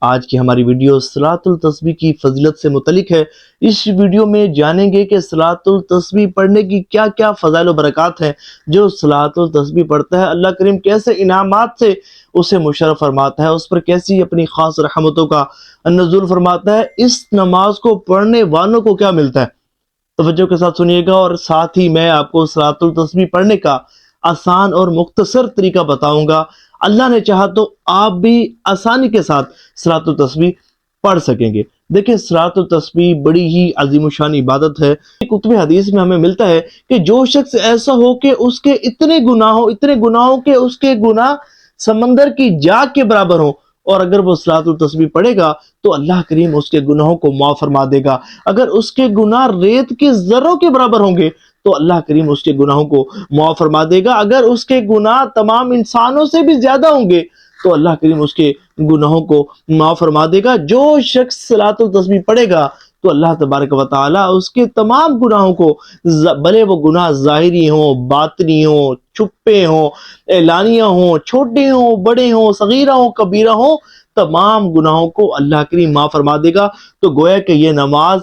آج کی ہماری ویڈیو صلاۃ التسبیح کی فضیلت سے متعلق ہے۔ اس ویڈیو میں جانیں گے کہ صلاۃ التسبیح پڑھنے کی کیا کیا فضائل و برکات ہیں۔ جو صلاۃ التسبیح پڑھتا ہے اللہ کریم کیسے انعامات سے اسے مشرف فرماتا ہے، اس پر کیسی اپنی خاص رحمتوں کا نزول فرماتا ہے، اس نماز کو پڑھنے والوں کو کیا ملتا ہے۔ توجہ کے ساتھ سنیے گا، اور ساتھ ہی میں آپ کو صلاۃ التسبیح پڑھنے کا آسان اور مختصر طریقہ بتاؤں گا۔ اللہ نے چاہا تو آپ بھی آسانی کے ساتھ صلاۃ التسبیح پڑھ سکیں گے۔ دیکھیں، صلاۃ التسبیح بڑی ہی عظیم الشان عبادت ہے۔ کتب حدیث میں ہمیں ملتا ہے کہ جو شخص ایسا ہو کہ اس کے اتنے گناہوں کہ اس کے گناہ سمندر کی جاگ کے برابر ہوں، اور اگر وہ صلاۃ التسبیح پڑھے گا تو اللہ کریم اس کے گناہوں کو معاف فرما دے گا۔ اگر اس کے گناہ ریت کے ذروں کے برابر ہوں گے تو اللہ کریم اس کے گناہوں کو معاف فرما دے گا۔ اگر اس کے گناہ تمام انسانوں سے بھی زیادہ ہوں گے تو اللہ کریم اس کے گناہوں کو معاف فرما دے گا۔ جو شخص صلاۃ التسبیح پڑھے گا تو اللہ تبارک و تعالی اس کے تمام گناہوں کو، بھلے وہ گناہ ظاہری ہوں، باطنی ہوں، چھپے ہوں، اعلانیہ ہوں، چھوٹے ہوں، بڑے ہوں، صغیرہ ہوں، کبیرہ ہوں، تمام گناہوں کو اللہ کریم معاف فرما دے گا۔ تو گویا کہ یہ نماز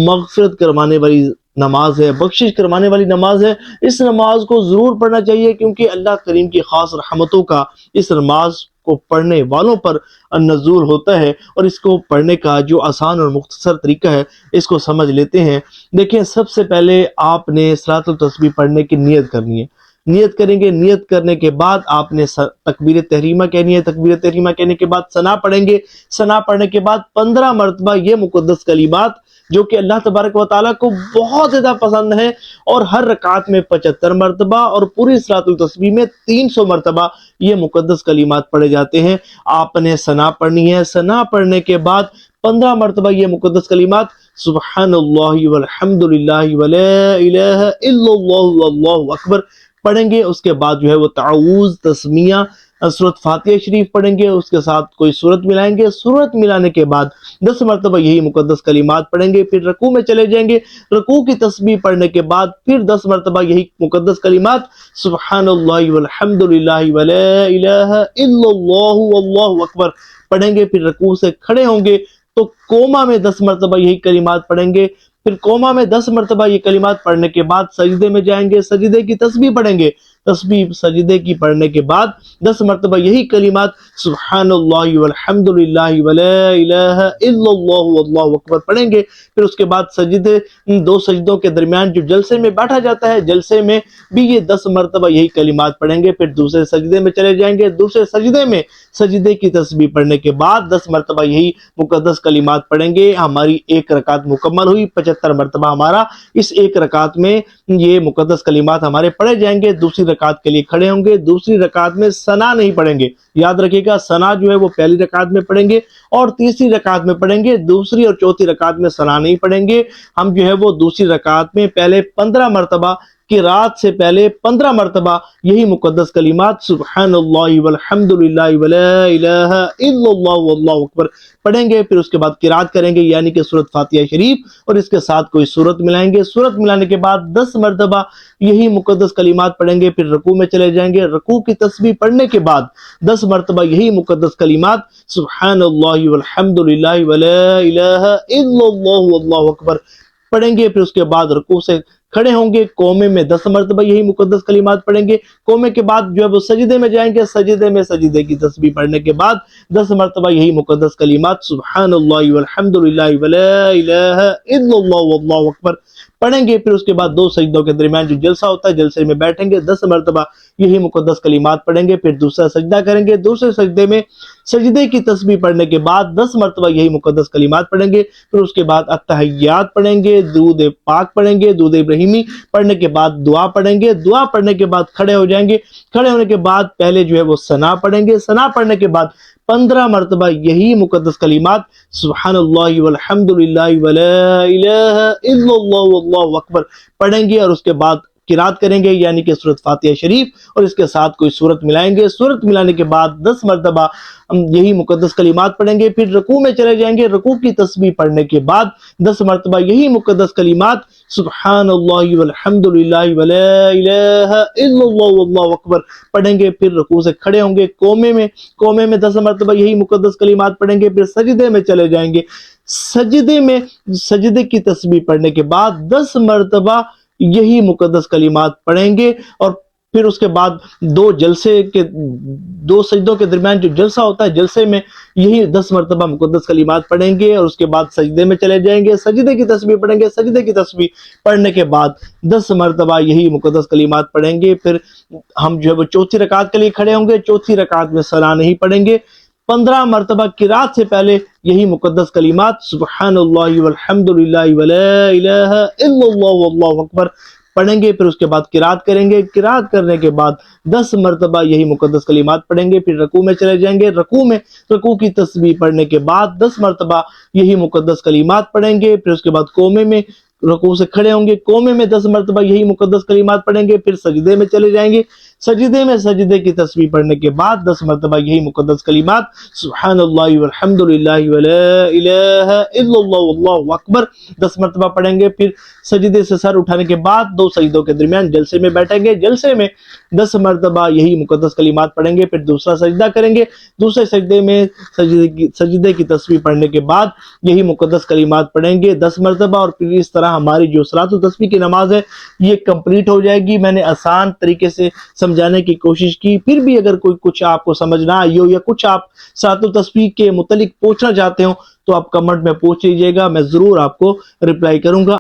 مغفرت کروانے والی نماز ہے، بخشش کروانے والی نماز ہے۔ اس نماز کو ضرور پڑھنا چاہیے، کیونکہ اللہ کریم کی خاص رحمتوں کا اس نماز کو پڑھنے والوں پر نزول ہوتا ہے۔ اور اس کو پڑھنے کا جو آسان اور مختصر طریقہ ہے، اس کو سمجھ لیتے ہیں۔ دیکھیں، سب سے پہلے آپ نے صلاۃ التسبیح پڑھنے کی نیت کرنی ہے۔ نیت کریں گے، نیت کرنے کے بعد آپ نے تکبیر تحریمہ کہنی ہے۔ تکبیر تحریمہ کہنے کے بعد ثنا پڑھیں گے۔ ثنا پڑھنے کے بعد 15 مرتبہ یہ مقدس کلمات جو کہ اللہ تبارک و تعالیٰ کو بہت زیادہ پسند ہے، اور ہر رکعت میں 75 مرتبہ اور پوری صلاۃ التسبیح میں 300 مرتبہ یہ مقدس کلمات پڑھے جاتے ہیں۔ آپ نے ثنا پڑھنی ہے۔ ثنا پڑھنے کے بعد 15 مرتبہ یہ مقدس کلمات سبحان اللہ والحمد للہ ولا الہ الا اللہ واللہ اکبر پڑھیں گے۔ اس کے بعد جو ہے وہ تعوذ، تسمیہ، سورۃ فاتحہ شریف پڑھیں گے، اس کے ساتھ کوئی سورت ملائیں گے۔ سورت ملانے کے بعد 10 مرتبہ یہی مقدس کلمات پڑھیں گے، پھر رکوع میں چلے جائیں گے۔ رکوع کی تسبیح پڑھنے کے بعد پھر 10 مرتبہ یہی مقدس کلمات سبحان اللہ والحمد للہ ولا الہ الا اللہ واللہ اکبر پڑھیں گے۔ پھر رکوع سے کھڑے ہوں گے تو کوما میں 10 مرتبہ یہی کلمات پڑھیں گے۔ پھر کوما میں 10 مرتبہ یہ کلمات پڑھنے کے بعد سجدے میں جائیں گے، سجدے کی تسبیح پڑھیں گے۔ تسبیح سجدے کی پڑھنے کے بعد 10 مرتبہ یہی کلمات سبحان اللہ والحمد للہ ولا الہ الا اللہ واللہ اکبر پڑھیں گے۔ پھر اس کے بعد سجدے، دو سجدوں کے درمیان جو جلسے میں بیٹھا جاتا ہے، جلسے میں بھی یہ 10 مرتبہ یہی کلمات پڑھیں گے۔ پھر دوسرے سجدے میں چلے جائیں گے۔ دوسرے سجدے میں سجدے کی تسبیح پڑھنے کے بعد 10 مرتبہ یہی مقدس کلمات پڑھیں گے۔ ہماری ایک رکعت مکمل ہوئی، 75 مرتبہ ہمارا اس ایک رکعت میں یہ مقدس کلمات ہمارے پڑھے جائیں گے۔ دوسری رکعت کے لیے کھڑے ہوں گے۔ دوسری رکعت میں ثنا نہیں پڑھیں گے، یاد رکھیے گا، ثنا جو ہے وہ پہلی رکعت میں پڑھیں گے اور تیسری رکعت میں پڑھیں گے۔ دوسری اور چوتھی رکعت میں ثنا نہیں پڑھیں گے۔ ہم جو ہے وہ دوسری رکعت میں پہلے 15 مرتبہ کی رات سے پہلے 15 مرتبہ یہی مقدس کلمات سبحان اللہ والحمد للہ ولا الہ الا اللہ واللہ اکبر پڑھیں گے۔ پھر اس کے بعد قرات کریں گے، یعنی کہ سورۃ فاتحہ شریف، اور اس کے ساتھ کوئی سورت ملائیں گے۔ سورت ملانے کے بعد 10 مرتبہ یہی مقدس کلمات پڑھیں گے۔ پھر رکوع میں چلے جائیں گے۔ رکوع کی تسبیح پڑھنے کے بعد 10 مرتبہ یہی مقدس کلمات سبحان اللہ والحمد للہ ولا الہ الا اللہ واللہ اکبر پڑھیں گے۔ پھر اس کے بعد رکوع سے کھڑے ہوں گے۔ قومے میں 10 مرتبہ یہی مقدس کلمات پڑھیں گے۔ قومے کے بعد جو ہے وہ سجدے میں جائیں گے۔ سجدے میں سجدے کی تسبیح پڑھنے کے بعد 10 مرتبہ یہی مقدس کلمات سبحان اللہ والحمد للہ ولا الہ الا اللہ واللہ اکبر پڑھیں گے۔ پھر اس کے بعد دو سجدوں کے درمیان جو جلسہ ہوتا ہے، جلسے میں بیٹھیں گے، 10 مرتبہ یہی مقدس کلمات پڑھیں گے۔ پھر دوسرا سجدہ کریں گے۔ دوسرے سجدے میں سجدے کی تسبیح پڑھنے کے بعد 10 مرتبہ یہی مقدس کلمات پڑھیں گے۔ پھر اس کے بعد التحیات پڑھیں گے، درود پاک پڑھیں گے، درود ابراہیمی پڑھنے کے بعد دعا پڑھیں گے۔ دعا پڑھنے کے بعد کھڑے ہو جائیں گے۔ کھڑے ہونے کے بعد پہلے جو ہے وہ ثنا پڑھیں گے۔ ثنا پڑھنے کے بعد 15 مرتبہ یہی مقدس کلمات سبحان اللہ والحمد للہ ولا الہ الا اللہ واللہ اکبر پڑھیں گے، اور اس کے بعد قرات کریں گے یعنی کہ سورۃ فاتحہ شریف اور اس کے ساتھ کوئی سورت ملائیں گے. سورت ملانے کے بعد 10 مرتبہ یہی مقدس کلمات پڑھیں گے. پھر رکوع میں چلے جائیں گے. رکوع کی تسبیح پڑھنے کے بعد 10 مرتبہ یہی مقدس کلمات سبحان اللہ والحمد للہ ولا الہ الا اللہ واللہ اکبر پڑھیں گے. پھر رکوع سے کھڑے ہوں گے. قومے میں 10 مرتبہ یہی مقدس کلمات پڑھیں گے. پھر سجدے میں چلے جائیں گے. سجدے کی تسبیح پڑھنے کے بعد 10 مرتبہ یہی مقدس کلمات پڑھیں گے. اور پھر اس کے بعد دو سجدوں کے درمیان جو جلسہ ہوتا ہے جلسے میں یہی 10 مرتبہ مقدس کلمات پڑھیں گے. اور اس کے بعد سجدے میں چلے جائیں گے. سجدے کی تسبیح پڑھیں گے. سجدے کی تسبیح پڑھنے کے بعد 10 مرتبہ یہی مقدس کلمات پڑھیں گے. پھر ہم جو ہے وہ چوتھی رکعت کے لیے کھڑے ہوں گے. چوتھی رکعت میں ثنا نہیں پڑھیں گے. 15 مرتبہ قرات سے پہلے یہی مقدس کلمات سبحان اللہ والحمد للہ ولا الہ الا اللہ واللہ اکبر پڑھیں گے. پھر اس کے بعد قرات کریں گے. قرات کرنے کے بعد 10 مرتبہ یہی مقدس کلمات پڑھیں گے. پھر رکوع میں چلے جائیں گے. رکوع کی تسبیح پڑھنے کے بعد 10 مرتبہ یہی مقدس کلمات پڑھیں گے. پھر اس کے بعد قومے میں رکوع سے کھڑے ہوں گے. قومے میں 10 مرتبہ یہی مقدس کلمات پڑھیں گے. پھر سجدے میں چلے جائیں گے. سجدے کی تسبیح پڑھنے کے بعد 10 مرتبہ یہی مقدس کلمات سبحان اللہ والحمد للہ ولا الہ الا اللہ واللہ اکبر 10 مرتبہ پڑھیں گے. پھر سجدے سے سر اٹھانے کے بعد 2 سجدوں کے درمیان جلسے میں بیٹھیں گے. جلسے میں 10 مرتبہ یہی مقدس کلمات پڑھیں گے. پھر دوسرا سجدہ کریں گے. دوسرے سجدے میں سجدے کی تسبیح پڑھنے کے بعد یہی مقدس کلمات پڑھیں گے 10 مرتبہ. اور پھر اس طرح ہماری جو صلاۃ التسبیح کی نماز ہے یہ کمپلیٹ ہو جائے گی. میں نے آسان طریقے سے سمجھانے کی کوشش کی. پھر بھی اگر کوئی کچھ آپ کو سمجھ نہ آئی ہو یا کچھ آپ صلاۃ التسبیح کے متعلق پوچھنا چاہتے ہو تو آپ کمنٹ میں پوچھ لیجئے گا. میں ضرور آپ کو رپلائی کروں گا.